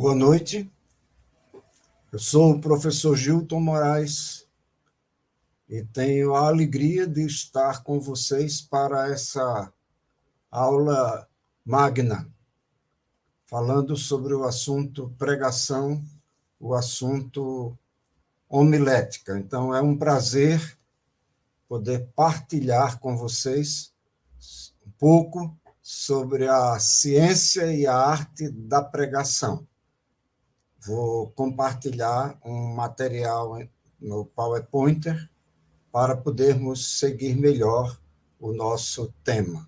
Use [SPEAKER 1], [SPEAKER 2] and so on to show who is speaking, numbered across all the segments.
[SPEAKER 1] Boa noite, eu sou o professor Gilton Moraes e tenho a alegria de estar com vocês para essa aula magna, falando sobre o assunto pregação, o assunto homilética. Então, é um prazer poder partilhar com vocês um pouco sobre a ciência e a arte da pregação. Vou compartilhar um material no PowerPointer para podermos seguir melhor o nosso tema.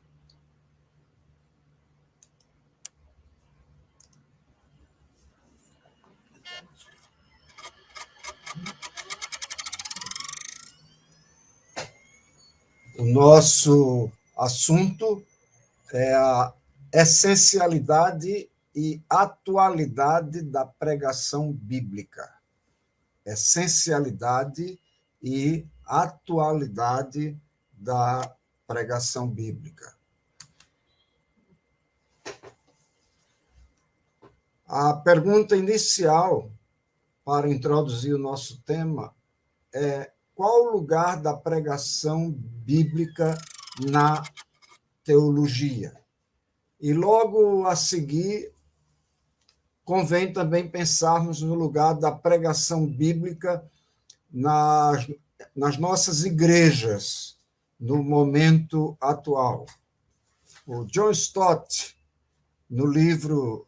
[SPEAKER 1] O nosso assunto é a essencialidade e atualidade da pregação bíblica. Essencialidade e atualidade da pregação bíblica. A pergunta inicial para introduzir o nosso tema é: qual o lugar da pregação bíblica na teologia? E logo a seguir, convém também pensarmos no lugar da pregação bíblica nas nossas igrejas, no momento atual. O John Stott, no livro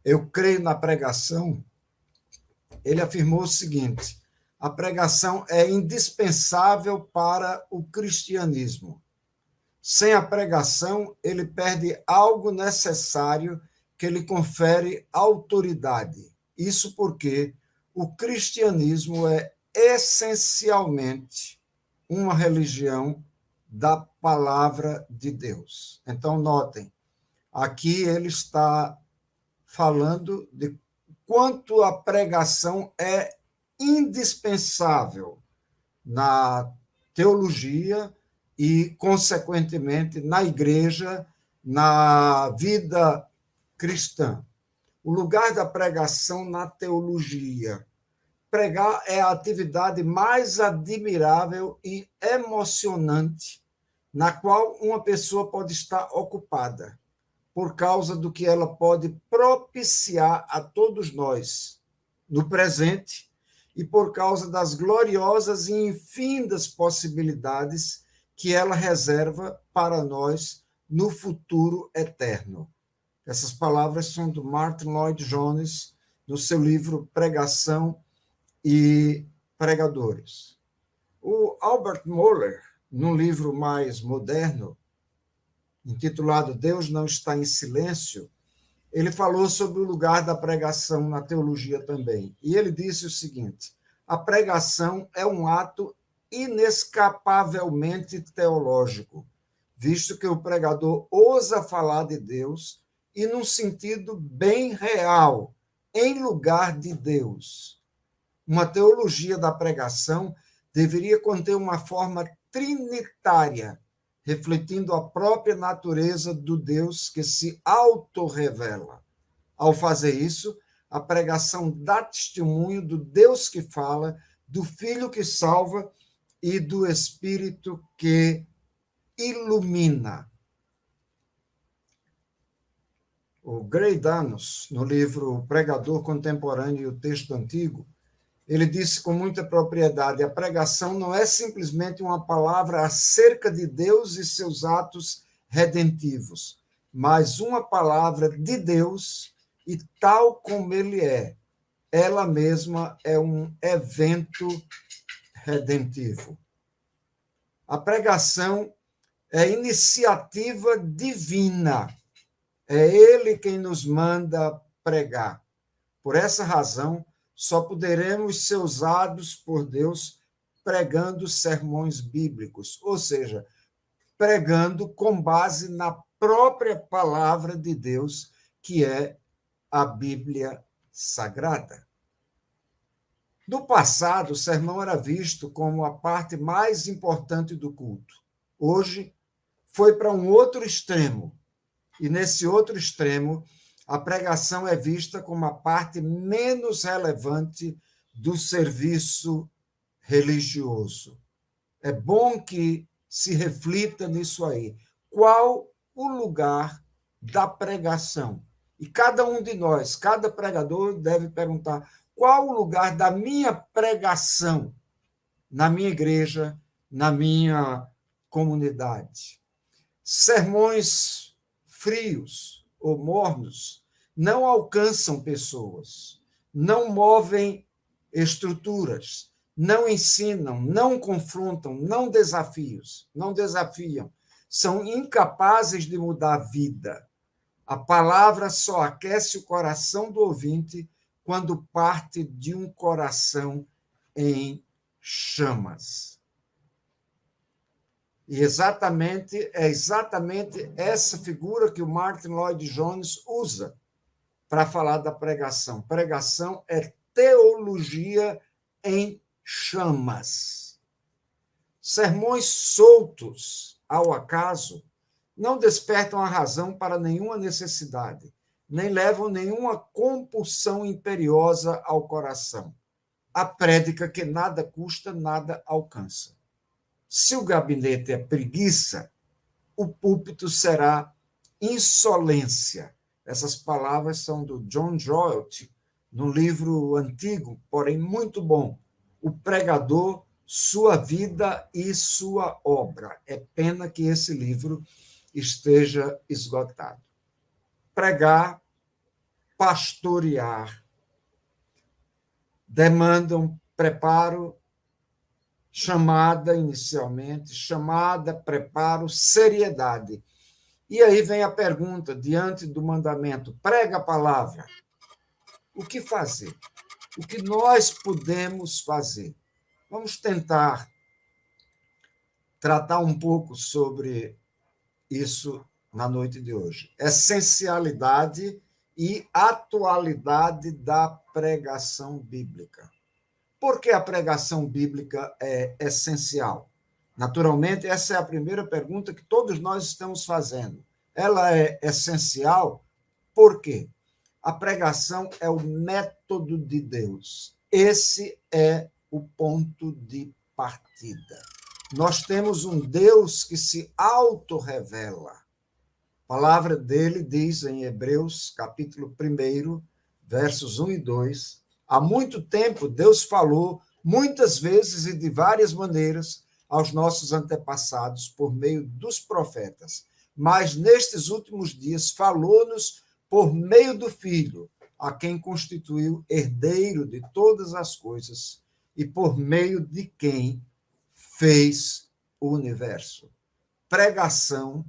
[SPEAKER 1] Eu Creio na Pregação, ele afirmou o seguinte: a pregação é indispensável para o cristianismo. Sem a pregação, ele perde algo necessário que lhe confere autoridade. Isso porque o cristianismo é essencialmente uma religião da palavra de Deus. Então, notem, aqui ele está falando de quanto a pregação é indispensável na teologia e, consequentemente, na igreja, na vida cristã. O lugar da pregação na teologia. Pregar é a atividade mais admirável e emocionante na qual uma pessoa pode estar ocupada, por causa do que ela pode propiciar a todos nós no presente e por causa das gloriosas e infindas possibilidades que ela reserva para nós no futuro eterno. Essas palavras são do Martyn Lloyd-Jones, no seu livro Pregação e Pregadores. O Albert Mohler, num livro mais moderno, intitulado Deus Não Está em Silêncio, ele falou sobre o lugar da pregação na teologia também. E ele disse o seguinte: a pregação é um ato inescapavelmente teológico, visto que o pregador ousa falar de Deus e num sentido bem real, em lugar de Deus. Uma teologia da pregação deveria conter uma forma trinitária, refletindo a própria natureza do Deus que se autorrevela. Ao fazer isso, a pregação dá testemunho do Deus que fala, do Filho que salva e do Espírito que ilumina. O Grey Danos, no livro O Pregador Contemporâneo e o Texto Antigo, ele disse com muita propriedade: a pregação não é simplesmente uma palavra acerca de Deus e seus atos redentivos, mas uma palavra de Deus e tal como ele é. Ela mesma é um evento redentivo. A pregação é iniciativa divina. É ele quem nos manda pregar. Por essa razão, só poderemos ser usados por Deus pregando sermões bíblicos, ou seja, pregando com base na própria palavra de Deus, que é a Bíblia Sagrada. No passado, o sermão era visto como a parte mais importante do culto. Hoje, foi para um outro extremo. E nesse outro extremo, a pregação é vista como a parte menos relevante do serviço religioso. É bom que se reflita nisso aí. Qual o lugar da pregação? E cada um de nós, cada pregador deve perguntar: qual o lugar da minha pregação na minha igreja, na minha comunidade? Sermões frios ou mornos não alcançam pessoas, não movem estruturas, não ensinam, não confrontam, não desafiam, são incapazes de mudar a vida. A palavra só aquece o coração do ouvinte quando parte de um coração em chamas. E é exatamente essa figura que o Martin Lloyd-Jones usa para falar da pregação. Pregação é teologia em chamas. Sermões soltos ao acaso não despertam a razão para nenhuma necessidade, nem levam nenhuma compulsão imperiosa ao coração. A prédica que nada custa, nada alcança. Se o gabinete é preguiça, o púlpito será insolência. Essas palavras são do John Jolt, no livro antigo, porém muito bom, O Pregador, Sua Vida e Sua Obra. É pena que esse livro esteja esgotado. Pregar, pastorear, demandam preparo, chamada inicialmente, chamada, preparo, seriedade. E aí vem a pergunta, diante do mandamento, prega a palavra. O que fazer? O que nós podemos fazer? Vamos tentar tratar um pouco sobre isso na noite de hoje. Essencialidade e atualidade da pregação bíblica. Por que a pregação bíblica é essencial? Naturalmente, essa é a primeira pergunta que todos nós estamos fazendo. Ela é essencial por quê? A pregação é o método de Deus. Esse é o ponto de partida. Nós temos um Deus que se autorrevela. A palavra dele diz em Hebreus, capítulo 1, versos 1 e 2, há muito tempo Deus falou, muitas vezes e de várias maneiras, aos nossos antepassados por meio dos profetas. Mas nestes últimos dias falou-nos por meio do Filho, a quem constituiu herdeiro de todas as coisas e por meio de quem fez o universo. Pregação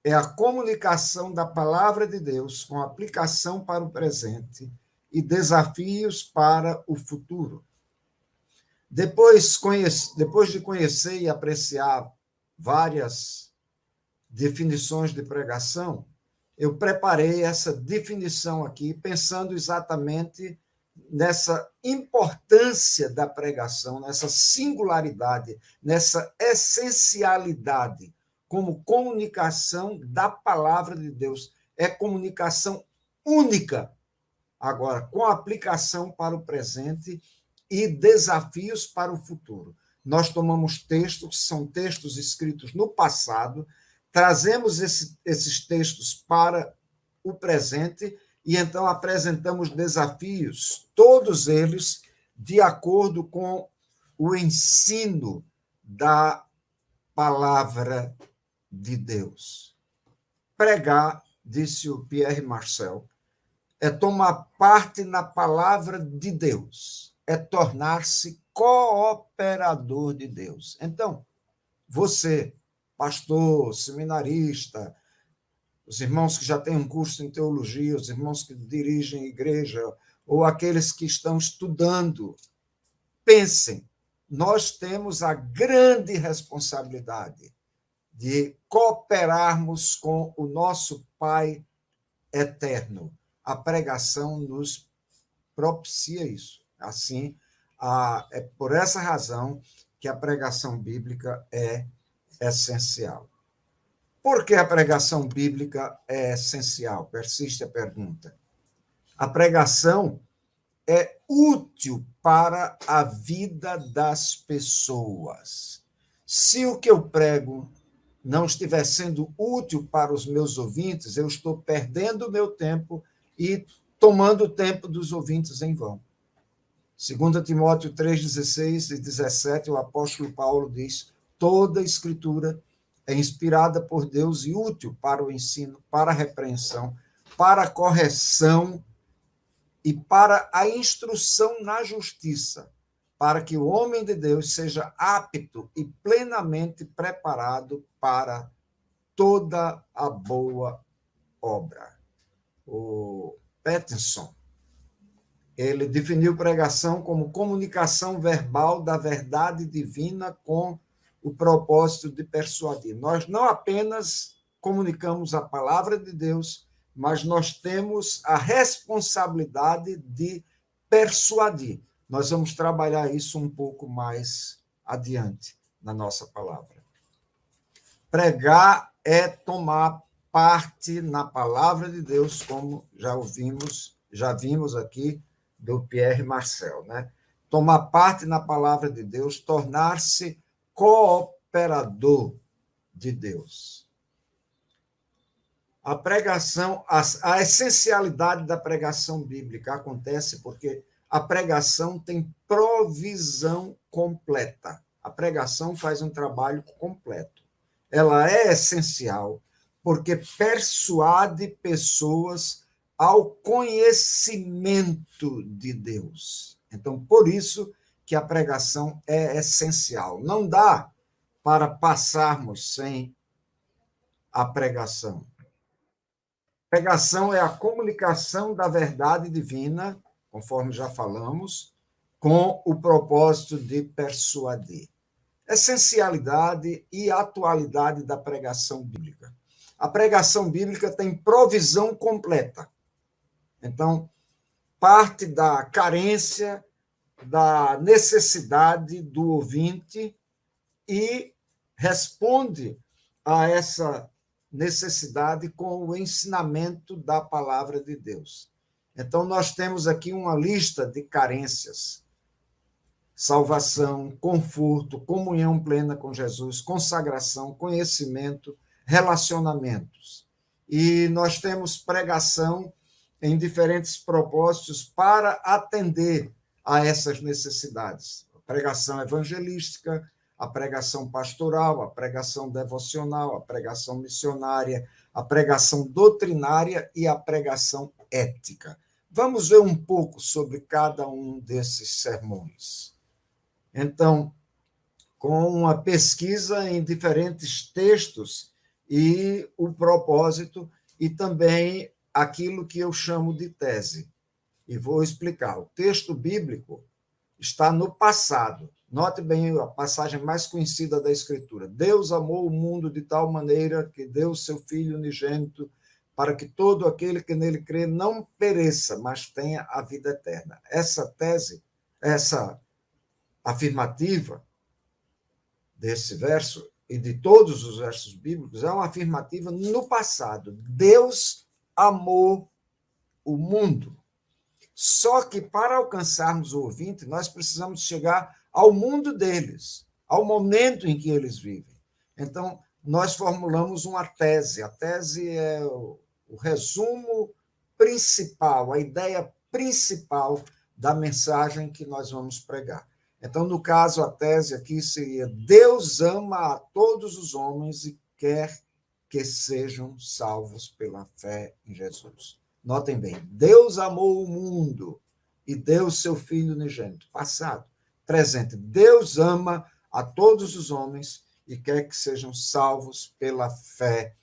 [SPEAKER 1] é a comunicação da palavra de Deus com aplicação para o presente e desafios para o futuro. Depois de conhecer e apreciar várias definições de pregação, eu preparei essa definição aqui, pensando exatamente nessa importância da pregação, nessa singularidade, nessa essencialidade como comunicação da palavra de Deus. É comunicação única, agora, com aplicação para o presente e desafios para o futuro. Nós tomamos textos que são textos escritos no passado, trazemos esses textos para o presente e então apresentamos desafios, todos eles de acordo com o ensino da palavra de Deus. Pregar, disse o Pierre Marcel, é tomar parte na palavra de Deus, é tornar-se cooperador de Deus. Então, você, pastor, seminarista, os irmãos que já têm um curso em teologia, os irmãos que dirigem igreja, ou aqueles que estão estudando, pensem, nós temos a grande responsabilidade de cooperarmos com o nosso Pai eterno. A pregação nos propicia isso. Assim, é por essa razão que a pregação bíblica é essencial. Por que a pregação bíblica é essencial? Persiste a pergunta. A pregação é útil para a vida das pessoas. Se o que eu prego não estiver sendo útil para os meus ouvintes, eu estou perdendo o meu tempo e tomando o tempo dos ouvintes em vão. 2 Timóteo 3,16 e 17, o apóstolo Paulo diz: toda a escritura é inspirada por Deus e útil para o ensino, para a repreensão, para a correção e para a instrução na justiça, para que o homem de Deus seja apto e plenamente preparado para toda a boa obra. O Patterson, ele definiu pregação como comunicação verbal da verdade divina com o propósito de persuadir. Nós não apenas comunicamos a palavra de Deus, mas nós temos a responsabilidade de persuadir. Nós vamos trabalhar isso um pouco mais adiante na nossa palavra. Pregar é tomar parte na palavra de Deus, como já vimos aqui do Pierre Marcel, né? Tomar parte na palavra de Deus, tornar-se cooperador de Deus. A pregação, a essencialidade da pregação bíblica acontece porque a pregação tem provisão completa. A pregação faz um trabalho completo. Ela é essencial porque persuade pessoas ao conhecimento de Deus. Então, por isso que a pregação é essencial. Não dá para passarmos sem a pregação. A pregação é a comunicação da verdade divina, conforme já falamos, com o propósito de persuadir. Essencialidade e atualidade da pregação bíblica. A pregação bíblica tem provisão completa. Então, parte da carência, da necessidade do ouvinte e responde a essa necessidade com o ensinamento da palavra de Deus. Então, nós temos aqui uma lista de carências: salvação, conforto, comunhão plena com Jesus, consagração, conhecimento, relacionamentos. E nós temos pregação em diferentes propósitos para atender a essas necessidades. A pregação evangelística, a pregação pastoral, a pregação devocional, a pregação missionária, a pregação doutrinária e a pregação ética. Vamos ver um pouco sobre cada um desses sermões. Então, com uma pesquisa em diferentes textos e o propósito e também aquilo que eu chamo de tese. E vou explicar. O texto bíblico está no passado. Note bem a passagem mais conhecida da Escritura. Deus amou o mundo de tal maneira que deu o seu Filho unigênito para que todo aquele que nele crê não pereça, mas tenha a vida eterna. Essa tese, essa afirmativa desse verso e de todos os versos bíblicos é uma afirmativa no passado. Deus amou o mundo. Só que para alcançarmos o ouvinte, nós precisamos chegar ao mundo deles, ao momento em que eles vivem. Então, nós formulamos uma tese. A tese é o resumo principal, a ideia principal da mensagem que nós vamos pregar. Então, no caso, a tese aqui seria: Deus ama a todos os homens e quer que sejam salvos pela fé em Jesus. Notem bem, Deus amou o mundo e deu seu Filho unigênito. Passado. Presente, Deus ama a todos os homens e quer que sejam salvos pela fé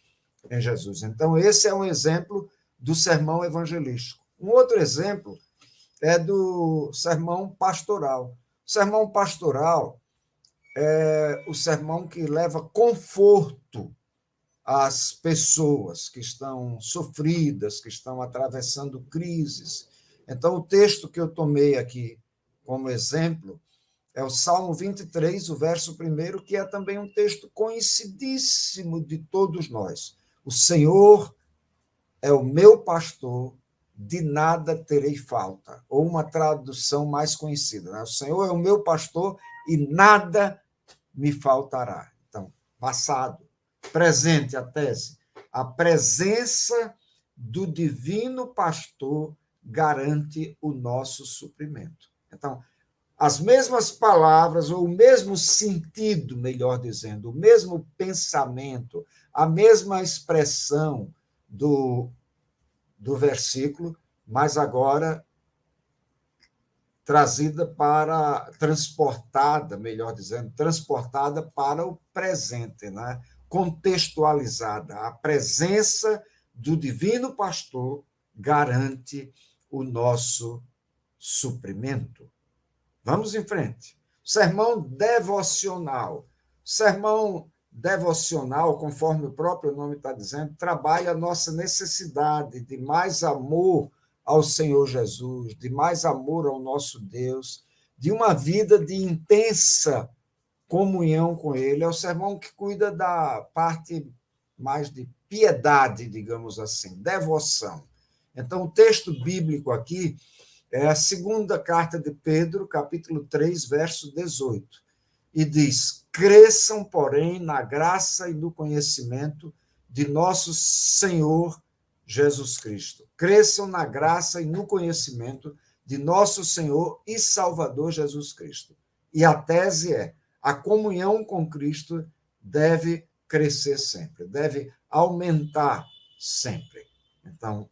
[SPEAKER 1] em Jesus. Então, esse é um exemplo do sermão evangelístico. Um outro exemplo é do sermão pastoral. O sermão pastoral é o sermão que leva conforto às pessoas que estão sofridas, que estão atravessando crises. Então, o texto que eu tomei aqui como exemplo É o Salmo 23, o verso 1, que é também um texto conhecidíssimo de todos nós. O Senhor é o meu pastor, de nada terei falta. Ou uma tradução mais conhecida, né? O Senhor é o meu pastor e nada me faltará. Então, passado, presente, a tese. A presença do divino pastor garante o nosso suprimento. Então, as mesmas palavras, ou o mesmo sentido, melhor dizendo, o mesmo pensamento, a mesma expressão do versículo, mas agora transportada, melhor dizendo, transportada para o presente, né? Contextualizada. A presença do divino pastor garante o nosso suprimento. Vamos em frente. Sermão devocional. Sermão devocional, conforme o próprio nome está dizendo, trabalha a nossa necessidade de mais amor ao Senhor Jesus, de mais amor ao nosso Deus, de uma vida de intensa comunhão com Ele. É o sermão que cuida da parte mais de piedade, digamos assim, devoção. Então, o texto bíblico aqui é a segunda carta de Pedro, capítulo 3, verso 18. E diz: cresçam, porém, na graça e no conhecimento de nosso Senhor Jesus Cristo. Cresçam na graça e no conhecimento de nosso Senhor e Salvador Jesus Cristo. E a tese é: a comunhão com Cristo deve crescer sempre, deve aumentar sempre. Então,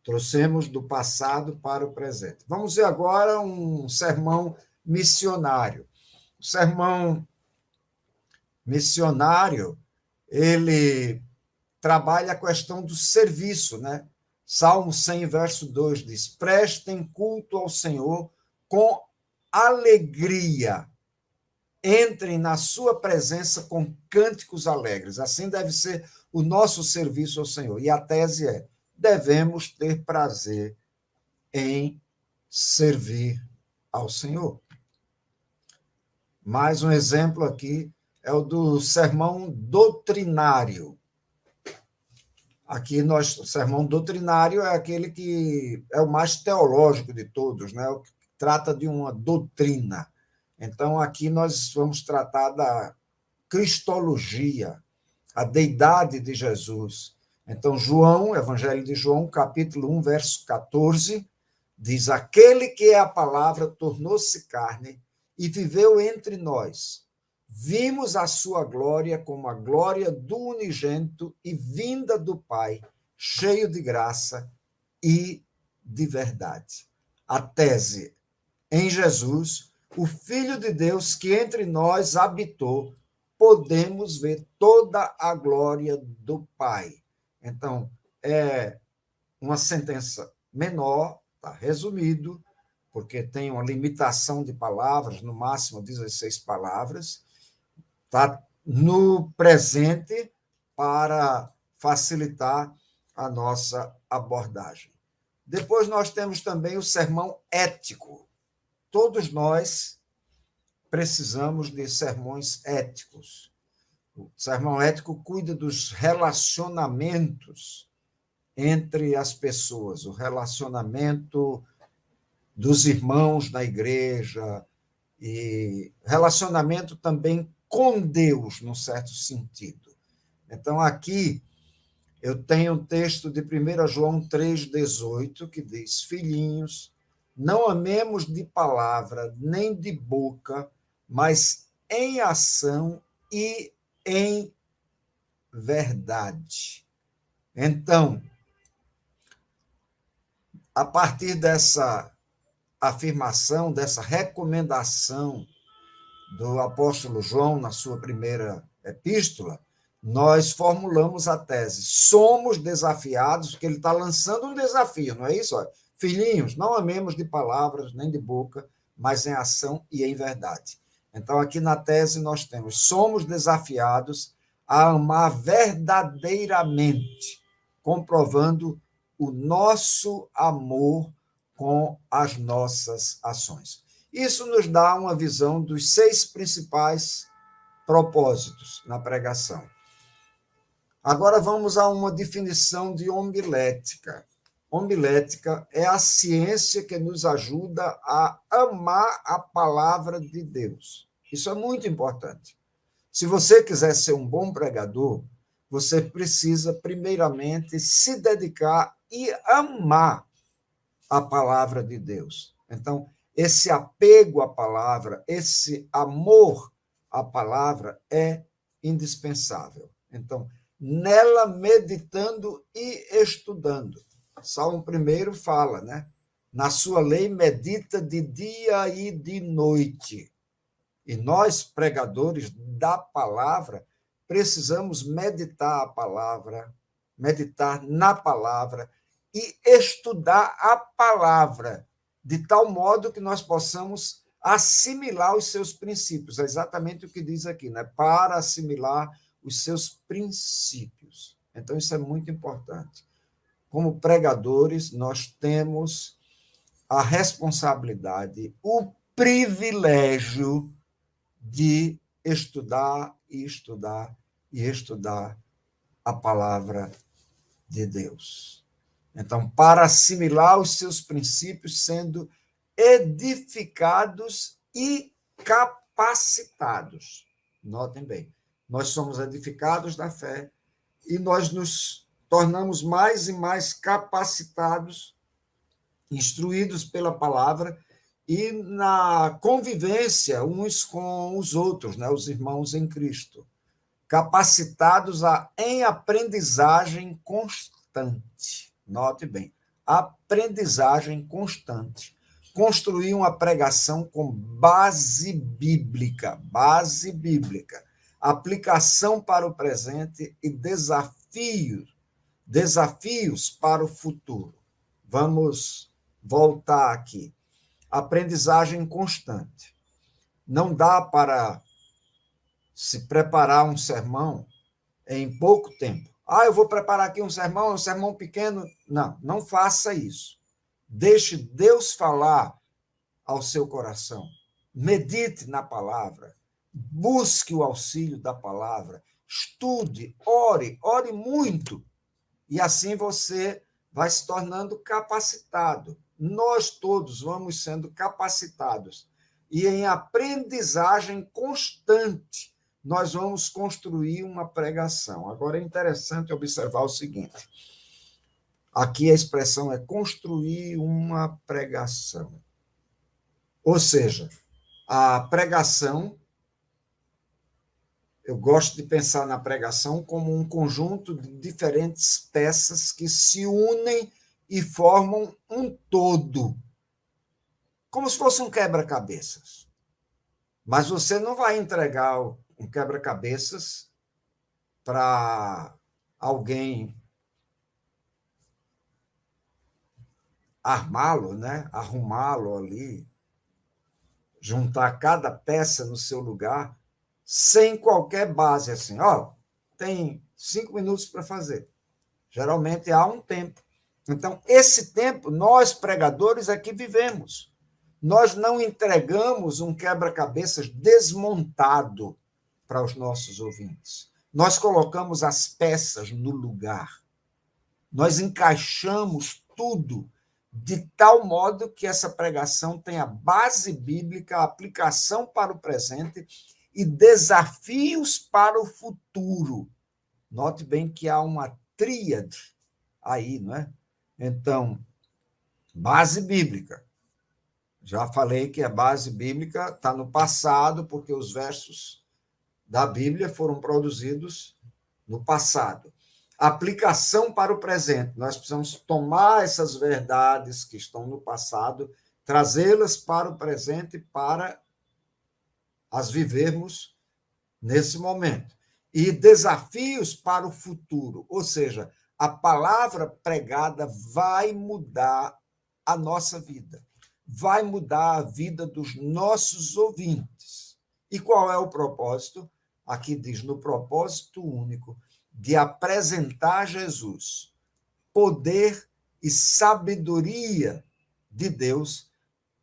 [SPEAKER 1] trouxemos do passado para o presente. Vamos ver agora um sermão missionário. O sermão missionário, ele trabalha a questão do serviço, né? Salmo 100, verso 2 diz: prestem culto ao Senhor com alegria, entrem na sua presença com cânticos alegres. Assim deve ser o nosso serviço ao Senhor. E a tese é: devemos ter prazer em servir ao Senhor. Mais um exemplo aqui é o do sermão doutrinário. Aqui o sermão doutrinário é aquele que é o mais teológico de todos, né? O que trata de uma doutrina. Então, aqui nós vamos tratar da cristologia, a deidade de Jesus. Então, João, Evangelho de João, capítulo 1, verso 14, diz: aquele que é a palavra tornou-se carne e viveu entre nós. Vimos a sua glória como a glória do unigênito e vinda do Pai, cheio de graça e de verdade. A tese: em Jesus, o Filho de Deus que entre nós habitou, podemos ver toda a glória do Pai. Então, é uma sentença menor, está resumido, porque tem uma limitação de palavras, no máximo 16 palavras, está no presente para facilitar a nossa abordagem. Depois nós temos também o sermão ético. Todos nós precisamos de sermões éticos. O sermão ético cuida dos relacionamentos entre as pessoas, o relacionamento dos irmãos na igreja e relacionamento também com Deus, num certo sentido. Então, aqui eu tenho um texto de 1 João 3,18, que diz: filhinhos, não amemos de palavra nem de boca, mas em ação e em verdade. Então, a partir dessa afirmação, dessa recomendação do apóstolo João na sua primeira epístola, nós formulamos a tese: somos desafiados, porque ele está lançando um desafio, não é isso? Olha, filhinhos, não amemos de palavras nem de boca, mas em ação e em verdade. Então, aqui na tese nós temos: somos desafiados a amar verdadeiramente, comprovando o nosso amor com as nossas ações. Isso nos dá uma visão dos 6 principais propósitos na pregação. Agora vamos a uma definição de homilética. Homilética é a ciência que nos ajuda a amar a palavra de Deus. Isso é muito importante. Se você quiser ser um bom pregador, você precisa, primeiramente, se dedicar e amar a palavra de Deus. Então, esse apego à palavra, esse amor à palavra é indispensável. Então, nela meditando e estudando. Salmo 1 fala, né? Na sua lei medita de dia e de noite. E nós, pregadores da palavra, precisamos meditar a palavra, meditar na palavra e estudar a palavra, de tal modo que nós possamos assimilar os seus princípios. É exatamente o que diz aqui, né? Para assimilar os seus princípios. Então, isso é muito importante. Como pregadores, nós temos a responsabilidade, o privilégio de estudar e estudar e estudar a palavra de Deus. Então, para assimilar os seus princípios, sendo edificados e capacitados. Notem bem, nós somos edificados na fé e nós nos tornamos mais e mais capacitados, instruídos pela palavra e na convivência uns com os outros, né, os irmãos em Cristo, capacitados em aprendizagem constante. Note bem, aprendizagem constante. Construir uma pregação com base bíblica, aplicação para o presente e desafios para o futuro. Vamos voltar aqui. Aprendizagem constante. Não dá para se preparar um sermão em pouco tempo. Eu vou preparar aqui um sermão pequeno. Não, não faça isso. Deixe Deus falar ao seu coração. Medite na palavra. Busque o auxílio da palavra. Estude, ore muito. E assim você vai se tornando capacitado. Nós todos vamos sendo capacitados. E em aprendizagem constante, nós vamos construir uma pregação. Agora, é interessante observar o seguinte. Aqui a expressão é construir uma pregação. Ou seja, a pregação, eu gosto de pensar na pregação como um conjunto de diferentes peças que se unem e formam um todo, como se fosse um quebra-cabeças. Mas você não vai entregar um quebra-cabeças para alguém armá-lo, né? Arrumá-lo ali, juntar cada peça no seu lugar, sem qualquer base, assim, tem 5 minutos para fazer. Geralmente há um tempo. Então, esse tempo, nós, pregadores, é que vivemos. Nós não entregamos um quebra-cabeças desmontado para os nossos ouvintes. Nós colocamos as peças no lugar. Nós encaixamos tudo de tal modo que essa pregação tenha base bíblica, aplicação para o presente e desafios para o futuro. Note bem que há uma tríade aí, não é? Então, base bíblica. Já falei que a base bíblica está no passado, porque os versos da Bíblia foram produzidos no passado. Aplicação para o presente. Nós precisamos tomar essas verdades que estão no passado, trazê-las para o presente para as vivermos nesse momento. E desafios para o futuro, ou seja, a palavra pregada vai mudar a nossa vida, vai mudar a vida dos nossos ouvintes. E qual é o propósito? Aqui diz, no propósito único de apresentar Jesus, poder e sabedoria de Deus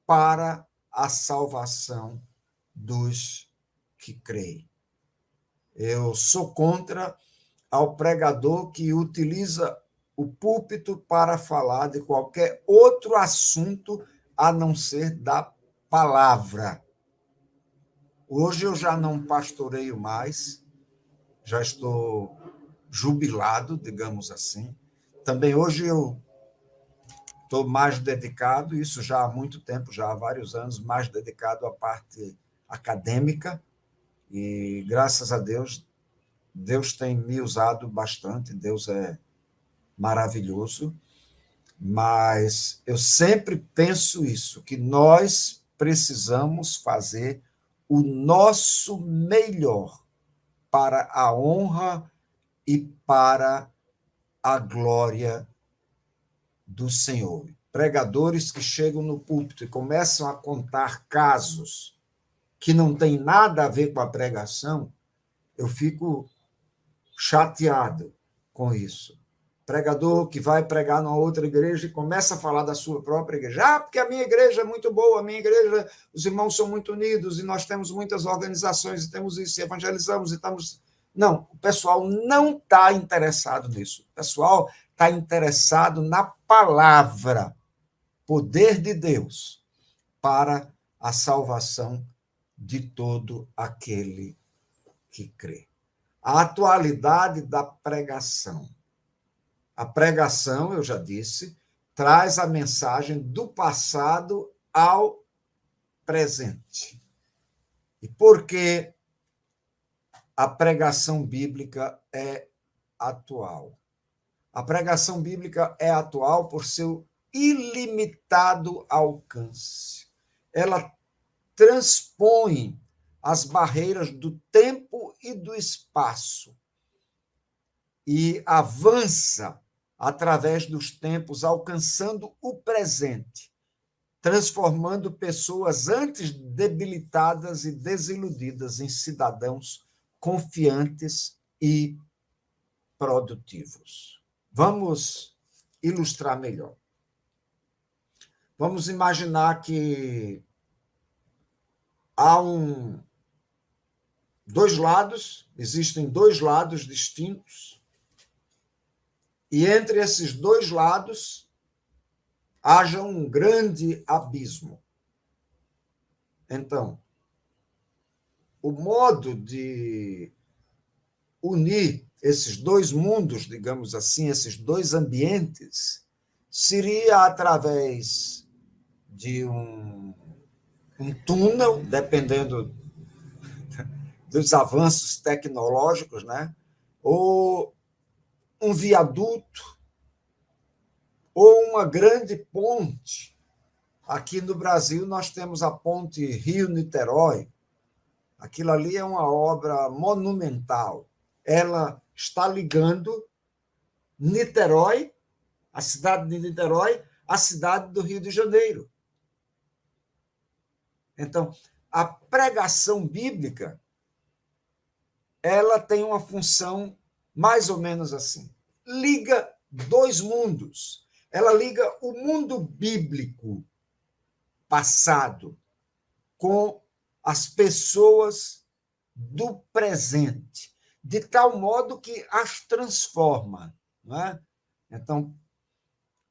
[SPEAKER 1] para a salvação dos que creem. Eu sou contra ao pregador que utiliza o púlpito para falar de qualquer outro assunto a não ser da palavra. Hoje eu já não pastoreio mais, já estou jubilado, digamos assim. Também hoje eu estou mais dedicado, isso já há muito tempo, já há vários anos, mais dedicado à parte acadêmica, e graças a Deus, Deus tem me usado bastante, Deus é maravilhoso, mas eu sempre penso isso, que nós precisamos fazer o nosso melhor para a honra e para a glória do Senhor. Pregadores que chegam no púlpito e começam a contar casos que não têm nada a ver com a pregação, eu fico chateado com isso. Pregador que vai pregar numa outra igreja e começa a falar da sua própria igreja. Porque a minha igreja é muito boa, a minha igreja, os irmãos são muito unidos e nós temos muitas organizações e temos isso, e evangelizamos e estamos... Não, o pessoal não está interessado nisso. O pessoal está interessado na palavra, poder de Deus para a salvação de todo aquele que crê. A atualidade da pregação. A pregação, eu já disse, traz a mensagem do passado ao presente. E por que a pregação bíblica é atual? A pregação bíblica é atual por seu ilimitado alcance. Ela transpõe as barreiras do tempo e do espaço e avança através dos tempos, alcançando o presente, transformando pessoas antes debilitadas e desiludidas em cidadãos confiantes e produtivos. Vamos ilustrar melhor. Vamos imaginar que há dois lados, existem dois lados distintos, e entre esses dois lados haja um grande abismo. Então, o modo de unir esses dois mundos, digamos assim, esses dois ambientes, seria através de um túnel, dependendo dos avanços tecnológicos, né? Ou um viaduto, ou uma grande ponte. Aqui no Brasil, nós temos a ponte Rio-Niterói. Aquilo ali é uma obra monumental. Ela está ligando Niterói, a cidade de Niterói, à cidade do Rio de Janeiro. Então, a pregação bíblica, ela tem uma função mais ou menos assim. Liga dois mundos. Ela liga o mundo bíblico passado com as pessoas do presente, de tal modo que as transforma. Não é? Então,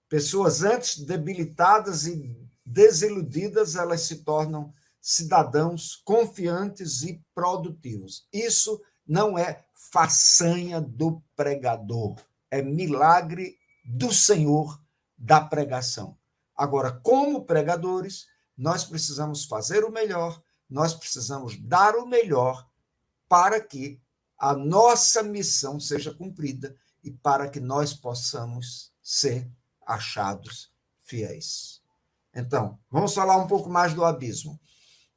[SPEAKER 1] pessoas antes debilitadas e desiludidas, elas se tornam cidadãos confiantes e produtivos. Isso não é façanha do pregador, é milagre do Senhor da pregação. Agora, como pregadores, nós precisamos fazer o melhor, nós precisamos dar o melhor para que a nossa missão seja cumprida e para que nós possamos ser achados fiéis. Então, vamos falar um pouco mais do abismo.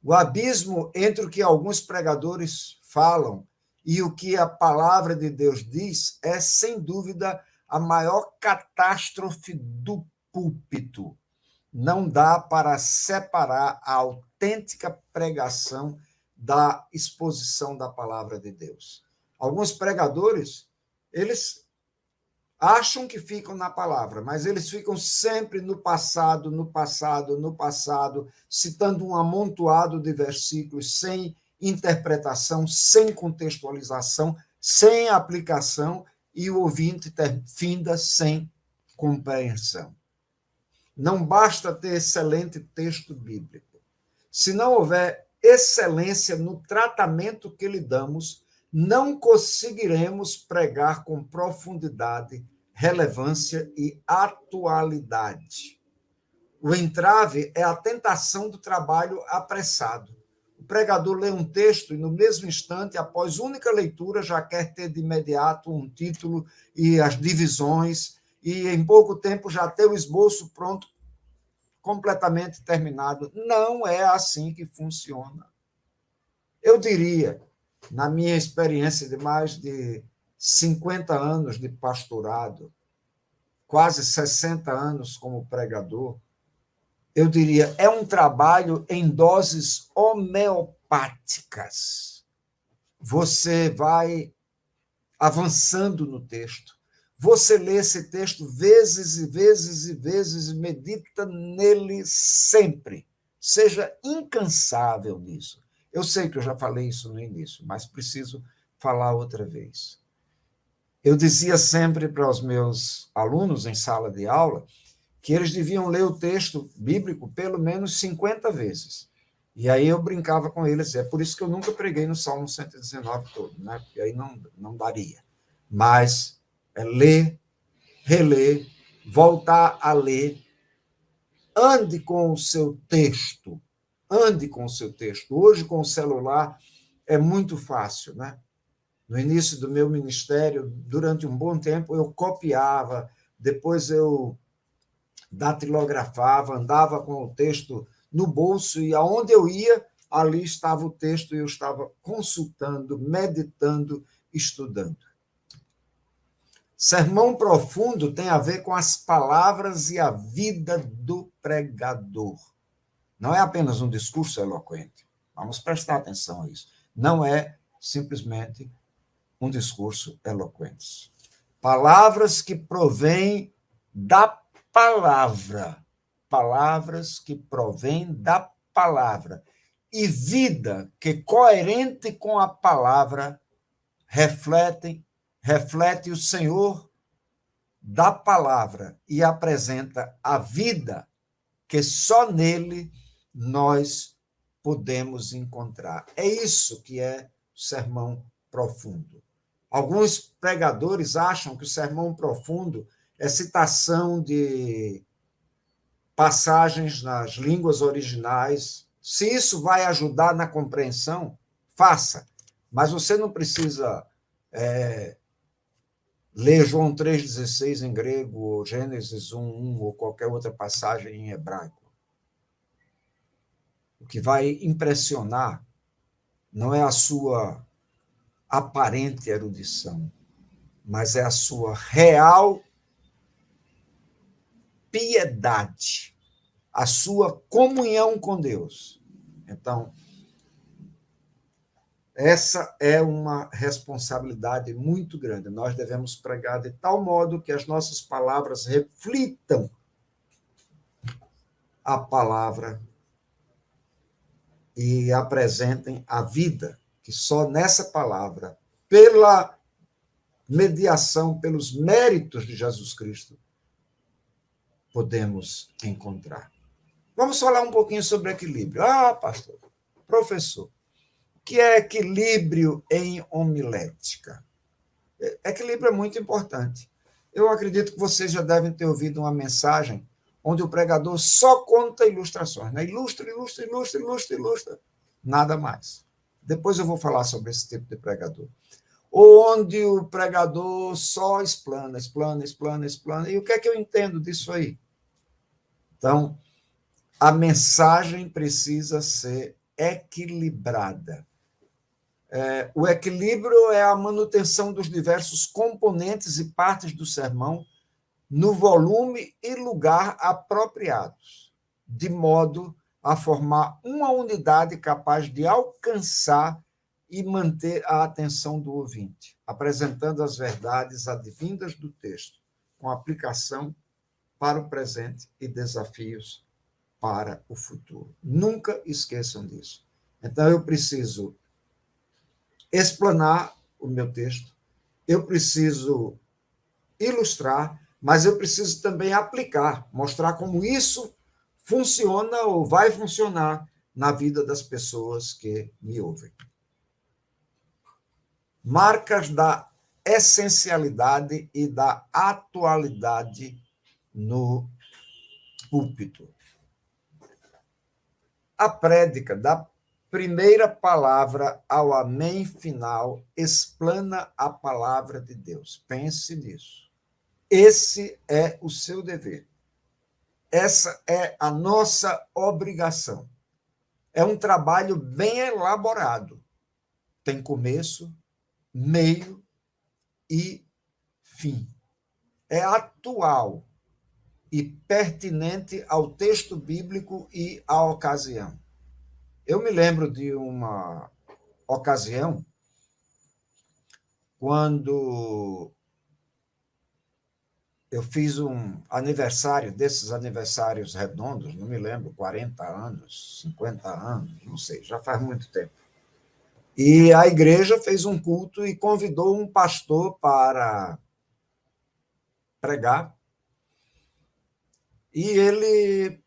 [SPEAKER 1] O abismo entre o que alguns pregadores falam e o que a palavra de Deus diz é, sem dúvida, a maior catástrofe do púlpito. Não dá para separar a autêntica pregação da exposição da palavra de Deus. Alguns pregadores, eles acham que ficam na palavra, mas eles ficam sempre no passado, no passado, no passado, citando um amontoado de versículos sem interpretação, sem contextualização, sem aplicação, e o ouvinte finda sem compreensão. Não basta ter excelente texto bíblico. Se não houver excelência no tratamento que lhe damos, não conseguiremos pregar com profundidade, relevância e atualidade. O entrave é a tentação do trabalho apressado. O pregador lê um texto e, no mesmo instante, após única leitura, já quer ter de imediato um título e as divisões, e em pouco tempo já ter o esboço pronto, completamente terminado. Não é assim que funciona. Eu diria, na minha experiência de mais de 50 anos de pastorado, quase 60 anos como pregador, eu diria, é um trabalho em doses homeopáticas. Você vai avançando no texto, você lê esse texto vezes e vezes e vezes e medita nele sempre. Seja incansável nisso. Eu sei que eu já falei isso no início, mas preciso falar outra vez. Eu dizia sempre para os meus alunos em sala de aula que eles deviam ler o texto bíblico pelo menos 50 vezes. E aí eu brincava com eles, é por isso que eu nunca preguei no Salmo 119 todo, né? Porque aí não daria. Mas ler, reler, voltar a ler, ande com o seu texto, ande com o seu texto. Hoje, com o celular, é muito fácil, né? No início do meu ministério, durante um bom tempo, eu copiava, depois eu datilografava, andava com o texto no bolso, e aonde eu ia, ali estava o texto e eu estava consultando, meditando, estudando. Sermão profundo tem a ver com as palavras e a vida do pregador. Não é apenas um discurso eloquente. Vamos prestar atenção a isso. Não é simplesmente um discurso eloquente. Palavras que provêm da palavra. Palavras que provêm da palavra. E vida que, coerente com a palavra, reflete o Senhor da palavra e apresenta a vida que só nele nós podemos encontrar. É isso que é o sermão profundo. Alguns pregadores acham que o sermão profundo é citação de passagens nas línguas originais. Se isso vai ajudar na compreensão, faça. Mas você não precisa ler João 3,16 em grego, ou Gênesis 1:1, ou qualquer outra passagem em hebraico. O que vai impressionar não é a sua aparente erudição, mas é a sua real piedade, a sua comunhão com Deus. Então, essa é uma responsabilidade muito grande. Nós devemos pregar de tal modo que as nossas palavras reflitam a palavra e apresentem a vida, que só nessa palavra, pela mediação, pelos méritos de Jesus Cristo, podemos encontrar. Vamos falar um pouquinho sobre equilíbrio. Pastor, professor, o que é equilíbrio em homilética? Equilíbrio é muito importante. Eu acredito que vocês já devem ter ouvido uma mensagem onde o pregador só conta ilustrações, né? Ilustra, nada mais. Depois eu vou falar sobre esse tipo de pregador. Ou onde o pregador só explana. E o que é que eu entendo disso aí? Então, a mensagem precisa ser equilibrada. O equilíbrio é a manutenção dos diversos componentes e partes do sermão no volume e lugar apropriados, de modo a formar uma unidade capaz de alcançar e manter a atenção do ouvinte, apresentando as verdades advindas do texto, com aplicação para o presente e desafios para o futuro. Nunca esqueçam disso. Então, eu preciso explanar o meu texto, eu preciso ilustrar, mas eu preciso também aplicar, mostrar como isso funciona ou vai funcionar na vida das pessoas que me ouvem. Marcas da essencialidade e da atualidade no púlpito. A prédica da primeira palavra ao amém final explana a palavra de Deus. Pense nisso. Esse é o seu dever. Essa é a nossa obrigação. É um trabalho bem elaborado. Tem começo, meio e fim. É atual e pertinente ao texto bíblico e à ocasião. Eu me lembro de uma ocasião quando eu fiz um aniversário, desses aniversários redondos, não me lembro, 40 anos, 50 anos, não sei, já faz muito tempo. E a igreja fez um culto e convidou um pastor para pregar. E ele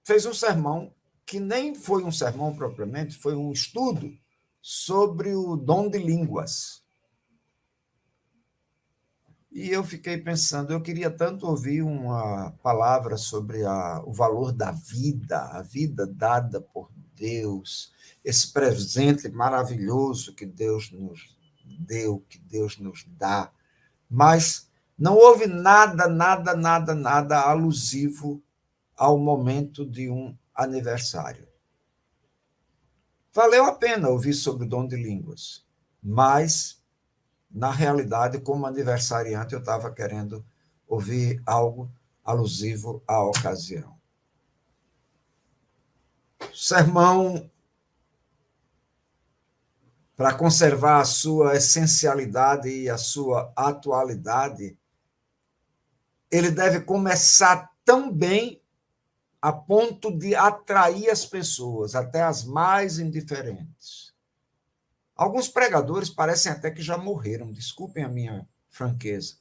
[SPEAKER 1] fez um sermão que nem foi um sermão propriamente, foi um estudo sobre o dom de línguas. E eu fiquei pensando, eu queria tanto ouvir uma palavra sobre o valor da vida, a vida dada por Deus, esse presente maravilhoso que Deus nos deu, que Deus nos dá. Mas não houve nada alusivo ao momento de um aniversário. Valeu a pena ouvir sobre o dom de línguas, mas, na realidade, como aniversariante, eu estava querendo ouvir algo alusivo à ocasião. Sermão, para conservar a sua essencialidade e a sua atualidade, ele deve começar tão bem a ponto de atrair as pessoas, até as mais indiferentes. Alguns pregadores parecem até que já morreram, desculpem a minha franqueza,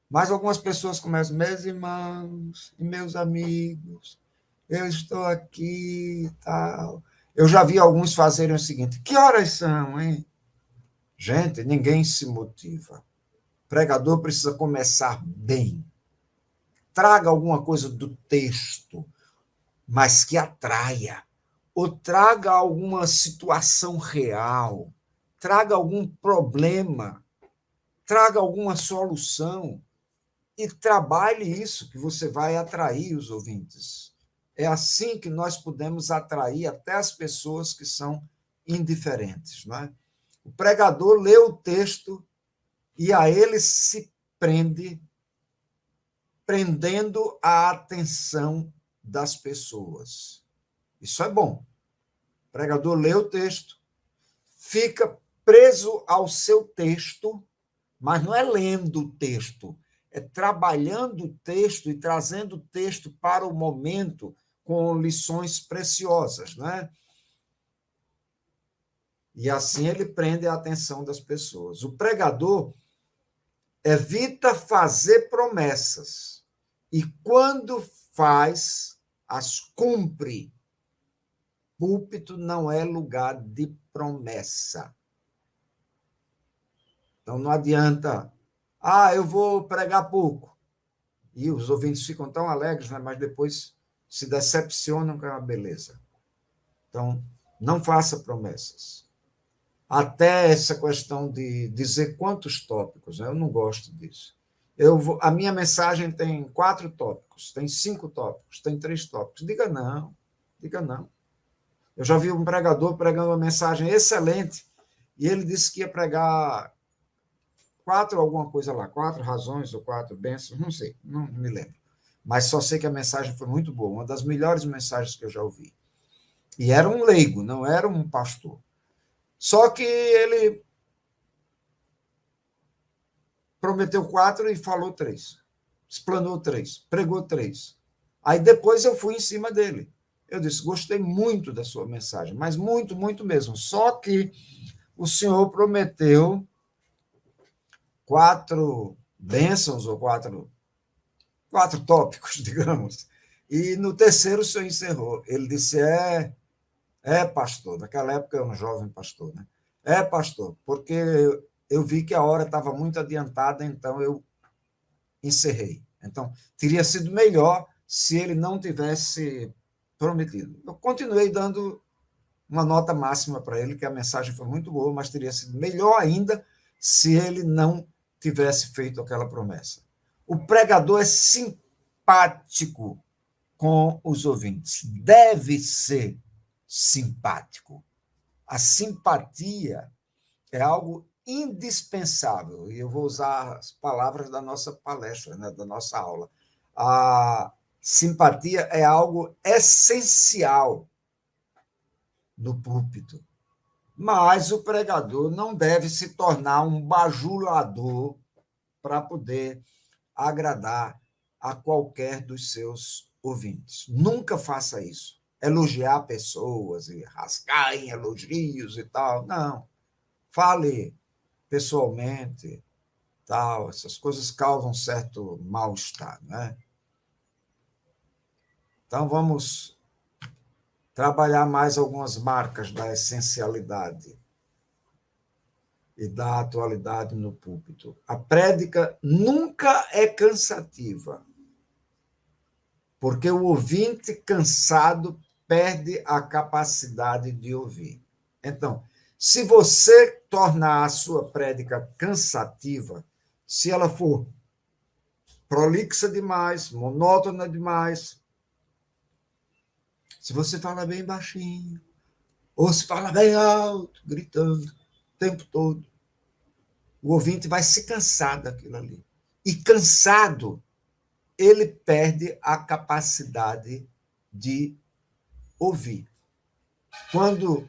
[SPEAKER 1] mas algumas pessoas começam, meus irmãos e meus amigos, eu estou aqui e tal. Eu já vi alguns fazerem o seguinte, que horas são, hein? Gente, ninguém se motiva. O pregador precisa começar bem. Traga alguma coisa do texto, mas que atraia, ou traga alguma situação real, traga algum problema, traga alguma solução e trabalhe isso, que você vai atrair os ouvintes. É assim que nós podemos atrair até as pessoas que são indiferentes. Não é? O pregador lê o texto e a ele se prende, prendendo a atenção das pessoas. Isso é bom. O pregador lê o texto, fica preso ao seu texto, mas não é lendo o texto, é trabalhando o texto e trazendo o texto para o momento com lições preciosas, né? E assim ele prende a atenção das pessoas. O pregador evita fazer promessas e, quando faz, as cumpre. Púlpito não é lugar de promessa. Então, não adianta, eu vou pregar pouco. E os ouvintes ficam tão alegres, né? Mas depois se decepcionam com a beleza. Então, não faça promessas. Até essa questão de dizer quantos tópicos, né? Eu não gosto disso. A minha mensagem tem 4 tópicos, tem 5 tópicos, tem 3 tópicos. Diga não, diga não. Eu já vi um pregador pregando uma mensagem excelente e ele disse que ia pregar 4 alguma coisa lá, 4 razões ou 4 bênçãos, não sei, não me lembro. Mas só sei que a mensagem foi muito boa, uma das melhores mensagens que eu já ouvi. E era um leigo, não era um pastor. Só que ele prometeu 4 e falou 3. Explanou 3, pregou 3. Aí depois eu fui em cima dele. Eu disse, gostei muito da sua mensagem, mas muito, muito mesmo. Só que o senhor prometeu 4 bênçãos ou 4 tópicos, digamos. E no terceiro o senhor encerrou. Ele disse, pastor. Naquela época eu era um jovem pastor, né? Pastor, porque eu vi que a hora estava muito adiantada, então eu encerrei. Então, teria sido melhor se ele não tivesse prometido. Eu continuei dando uma nota máxima para ele, que a mensagem foi muito boa, mas teria sido melhor ainda se ele não tivesse feito aquela promessa. O pregador é simpático com os ouvintes, deve ser simpático. A simpatia é algo indispensável, e eu vou usar as palavras da nossa palestra, né, da nossa aula. A simpatia é algo essencial no púlpito, mas o pregador não deve se tornar um bajulador para poder agradar a qualquer dos seus ouvintes. Nunca faça isso. Elogiar pessoas e rasgar em elogios e tal. Não. Fale pessoalmente, tal. Essas coisas causam certo mal-estar, né? Então, vamos trabalhar mais algumas marcas da essencialidade e da atualidade no púlpito. A prédica nunca é cansativa, porque o ouvinte cansado perde a capacidade de ouvir. Então, se você tornar a sua prédica cansativa, se ela for prolixa demais, monótona demais, se você fala bem baixinho, ou se fala bem alto, gritando o tempo todo, o ouvinte vai se cansar daquilo ali. E cansado, ele perde a capacidade de ouvir. Quando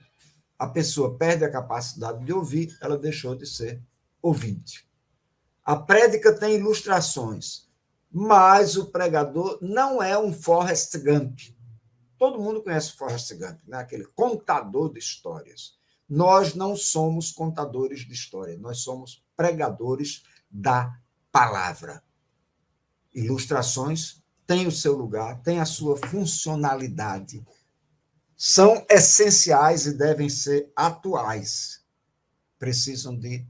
[SPEAKER 1] a pessoa perde a capacidade de ouvir, ela deixou de ser ouvinte. A prédica tem ilustrações, mas o pregador não é um Forrest Gump. Todo mundo conhece o Forrest Gump, né? Aquele contador de histórias. Nós não somos contadores de história, nós somos pregadores da palavra. Ilustrações têm o seu lugar, têm a sua funcionalidade, são essenciais e devem ser atuais. Precisam de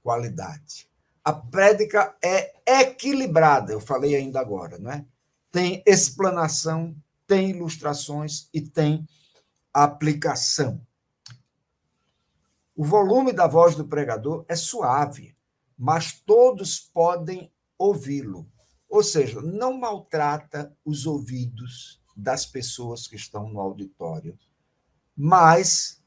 [SPEAKER 1] qualidade. A prédica é equilibrada, eu falei ainda agora, não é? Tem explanação, tem ilustrações e tem aplicação. O volume da voz do pregador é suave, mas todos podem ouvi-lo. Ou seja, não maltrata os ouvidos das pessoas que estão no auditório, mas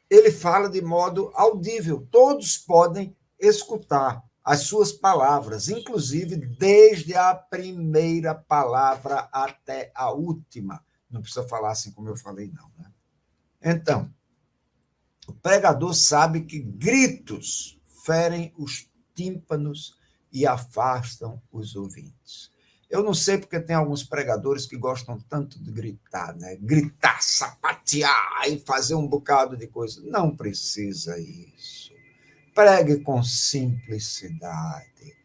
[SPEAKER 1] ele fala de modo audível. Todos podem escutar as suas palavras, inclusive desde a primeira palavra até a última. Não precisa falar assim como eu falei, não, né? Então, o pregador sabe que gritos ferem os tímpanos e afastam os ouvintes. Eu não sei porque tem alguns pregadores que gostam tanto de gritar, né? Gritar, sapatear e fazer um bocado de coisa. Não precisa isso. Pregue com simplicidade.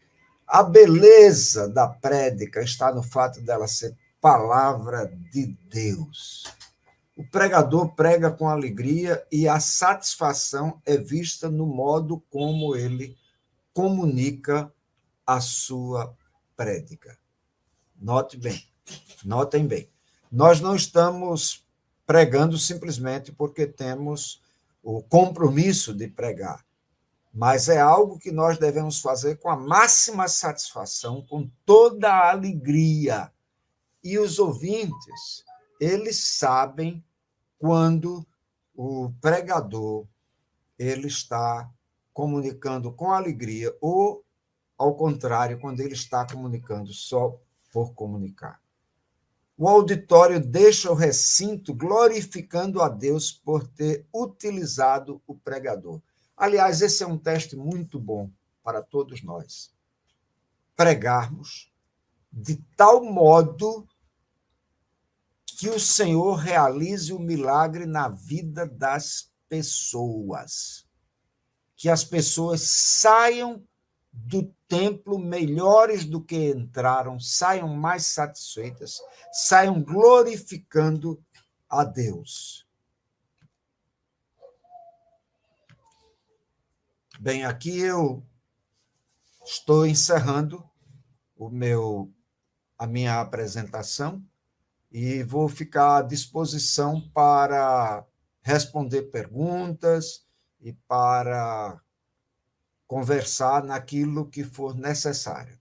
[SPEAKER 1] A beleza da prédica está no fato dela ser palavra de Deus. O pregador prega com alegria e a satisfação é vista no modo como ele comunica a sua prédica. Notem bem. Nós não estamos pregando simplesmente porque temos o compromisso de pregar, mas é algo que nós devemos fazer com a máxima satisfação, com toda a alegria. E os ouvintes, eles sabem quando o pregador ele está comunicando com alegria ou, ao contrário, quando ele está comunicando só por comunicar. O auditório deixa o recinto glorificando a Deus por ter utilizado o pregador. Aliás, esse é um teste muito bom para todos nós. pregarmos de tal modo que o Senhor realize o milagre na vida das pessoas. Que as pessoas saiam do templo melhores do que entraram, saiam mais satisfeitas, saiam glorificando a Deus. Bem, aqui eu estou encerrando a minha apresentação e vou ficar à disposição para responder perguntas e para conversar naquilo que for necessário.